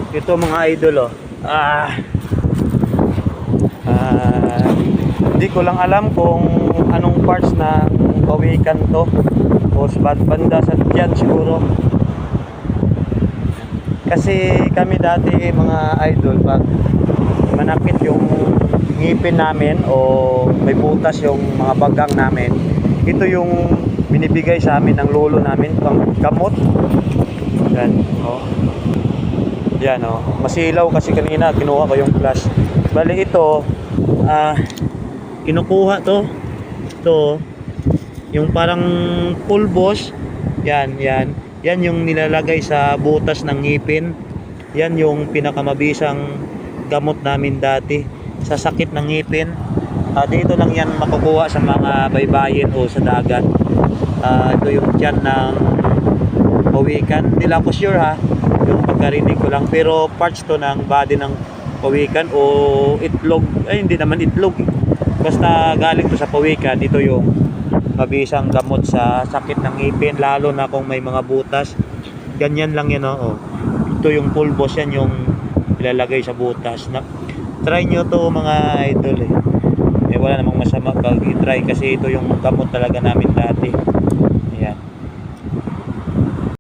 Ito mga idol oh. Hindi ko lang alam kung anong parts ng pawikan to. O sa banda sa dyan siguro. Kasi kami dati mga idol, pag manakit yung ngipin namin o may butas yung mga bagang namin, ito yung binibigay sa amin ng lolo namin, pang gamot. Yan, oh. Yan, oh. Masilaw kasi kanina kinuha ko yung flash. Bali ito, kinukuha to. Ito, yung parang pulbos. Yan, yan. Yan yung nilalagay sa butas ng ngipin. Yan yung pinakamabisang gamot namin dati sa sakit ng ngipin. Dito lang yan makukuha sa mga baybayin o sa dagat. Ito yung tiyan ng pawikan. Hindi lang ako sure ha, yung pagkarinig ko lang, pero parts to ng body ng pawikan o itlog. Ay, hindi naman itlog, basta galing to sa pawikan. Ito yung mabisang gamot sa sakit ng ngipin, lalo na kung may mga butas. Ganyan lang yan oh. Ito yung pulbos, yan yung ilalagay sa butas na. Try nyo to mga idol wala namang masama pag i-try, kasi ito yung gamot talaga namin dati.